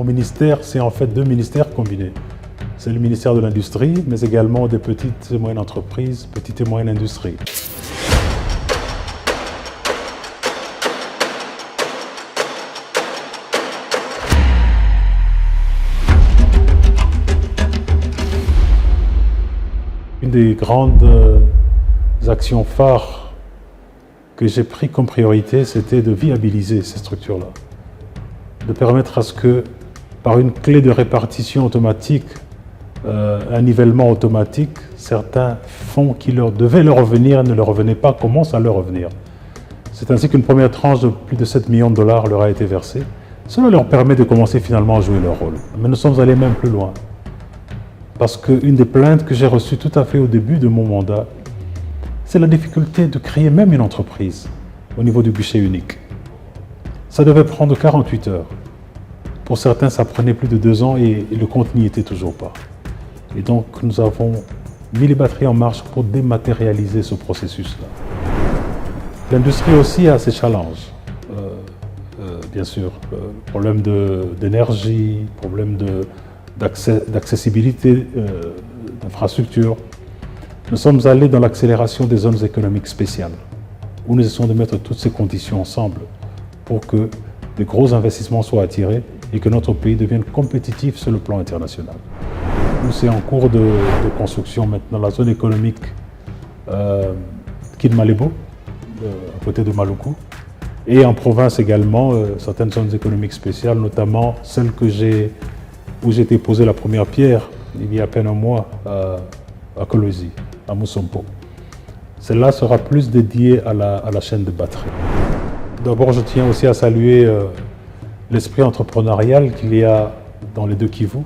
Mon ministère, c'est en fait deux ministères combinés. C'est le ministère de l'Industrie, mais également des petites et moyennes entreprises, petites et moyennes industries. Une des grandes actions phares que j'ai pris comme priorité, c'était de viabiliser ces structures-là. De permettre à ce que, par une clé de répartition automatique, un nivellement automatique, certains fonds qui devaient leur revenir ne leur revenaient pas, commencent à leur revenir. C'est ainsi qu'une première tranche de plus de 7 millions de dollars leur a été versée. Cela leur permet de commencer finalement à jouer leur rôle. Mais nous sommes allés même plus loin. Parce qu'une des plaintes que j'ai reçues tout à fait au début de mon mandat, c'est la difficulté de créer même une entreprise au niveau du guichet unique. Ça devait prendre 48 heures. Pour certains, ça prenait plus de 2 ans et le compte n'y était toujours pas. Et donc, nous avons mis les batteries en marche pour dématérialiser ce processus-là. L'industrie aussi a ses challenges. Bien sûr, problème d'énergie, problème d'accessibilité, d'infrastructures. Nous sommes allés dans l'accélération des zones économiques spéciales, où nous essayons de mettre toutes ces conditions ensemble pour que de gros investissements soient attirés et que notre pays devienne compétitif sur le plan international. C'est en cours de construction maintenant la zone économique Kidmalebo, à côté de Maluku, et en province également, certaines zones économiques spéciales, notamment celle où j'ai déposé la première pierre il y a à peine un mois à Kolwezi, à Musompo. Celle-là sera plus dédiée à la chaîne de batterie. D'abord, je tiens aussi à saluer l'esprit entrepreneurial qu'il y a dans les deux Kivu.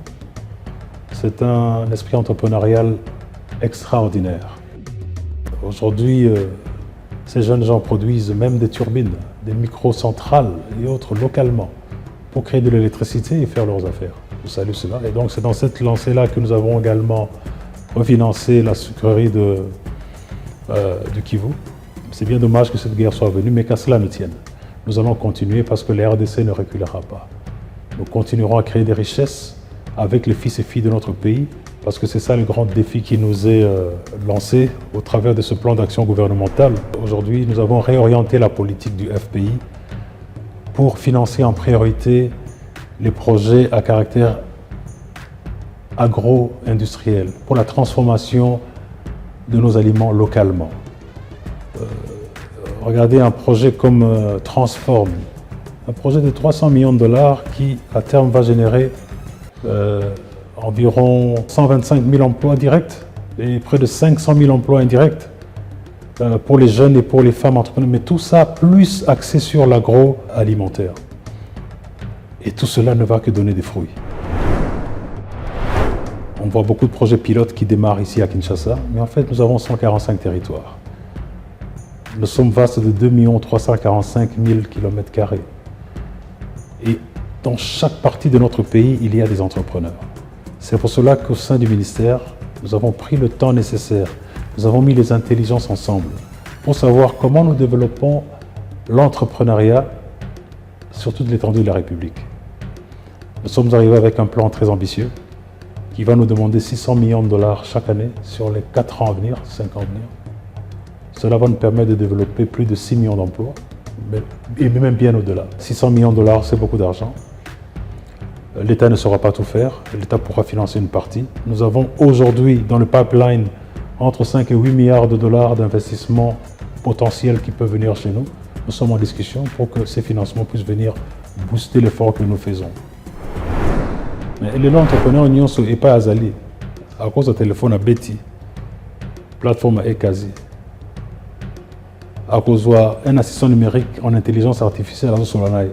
C'est un esprit entrepreneurial extraordinaire. Aujourd'hui, ces jeunes gens produisent même des turbines, des microcentrales et autres localement pour créer de l'électricité et faire leurs affaires. Je salue cela. Et donc c'est dans cette lancée-là que nous avons également refinancé la sucrerie du Kivu. C'est bien dommage que cette guerre soit venue, mais qu'à cela ne tienne. Nous allons continuer parce que la RDC ne reculera pas. Nous continuerons à créer des richesses avec les fils et filles de notre pays, parce que c'est ça le grand défi qui nous est lancé au travers de ce plan d'action gouvernemental. Aujourd'hui, nous avons réorienté la politique du FPI pour financer en priorité les projets à caractère agro-industriel, pour la transformation de nos aliments localement. Regardez un projet comme Transform, un projet de 300 millions de dollars qui, à terme, va générer environ 125 000 emplois directs et près de 500 000 emplois indirects pour les jeunes et pour les femmes entrepreneurs. Mais tout ça plus axé sur l'agroalimentaire. Et tout cela ne va que donner des fruits. On voit beaucoup de projets pilotes qui démarrent ici à Kinshasa, mais en fait nous avons 145 territoires. Nous sommes vastes de 2 345 000 km². Et dans chaque partie de notre pays, il y a des entrepreneurs. C'est pour cela qu'au sein du ministère, nous avons pris le temps nécessaire. Nous avons mis les intelligences ensemble pour savoir comment nous développons l'entrepreneuriat sur toute l'étendue de la République. Nous sommes arrivés avec un plan très ambitieux qui va nous demander 600 millions de dollars chaque année sur les 4 ans à venir, 5 ans à venir. Cela va nous permettre de développer plus de 6 millions d'emplois, et même bien au-delà. 600 millions de dollars, c'est beaucoup d'argent. L'État ne saura pas tout faire, l'État pourra financer une partie. Nous avons aujourd'hui dans le pipeline entre 5 et 8 milliards de dollars d'investissements potentiels qui peuvent venir chez nous. Nous sommes en discussion pour que ces financements puissent venir booster l'effort que nous faisons. Mais les entrepreneurs n'y sont pas azali à cause du téléphone à Betty, plateforme à Ekazi, à cause d'un assistant numérique en intelligence artificielle à Solanaï.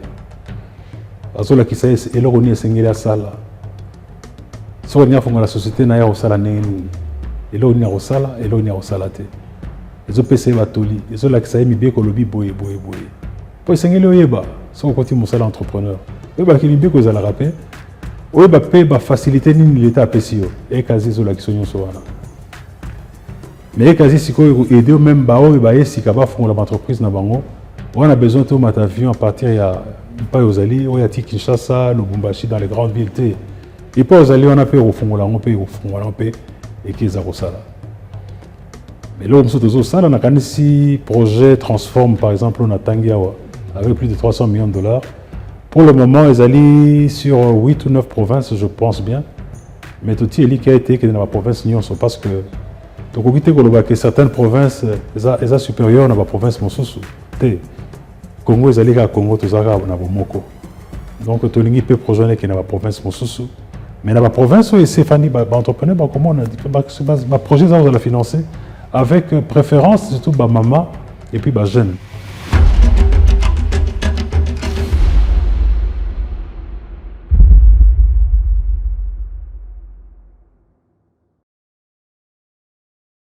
Azola qui sait et l'oroni est singé la salle. Si on y a fait la société n'a pas sala néni, et l'oroni a sala et l'oroni a salate. Les OPC va toli, les autres qui sait mi bien que le bi boye. Pour singé le yeba, si on continue mon salaire entrepreneur, le ba qui mi bien que la rappel, ou ba paye ba faciliter ni l'État à PCO et quasi sur la qui sont sur là. Mais quasi si qu'on aider même ba ou ba si kaba font l'entreprise na bango, on a besoin de tout matériel à partir pas aux alliés, au Yati Kinshasa, Lubumbashi, dans les grandes villes. Et pas aux alliés, on a payé au fond, on paye au fond, on paye et qu'ils ont ça là. Mais là, on a quand si projet transforme, par exemple, on a Tangiawa, avec plus de 300 millions de dollars. Pour le moment, ils allaient sur 8 ou 9 provinces, je pense bien. Mais tout ce qui a été dans la province, parce que certaines provinces, elles sont supérieures à la province Mosusu. Congo, ils allaient à Congo, tous les Moko. Donc, tout le monde peut projeter dans la province Mosusu. Mais dans la province, c'est Fanny, entrepreneur, comment on a dit, projet, ça, on va la financer avec préférence, surtout maman et puis jeunes.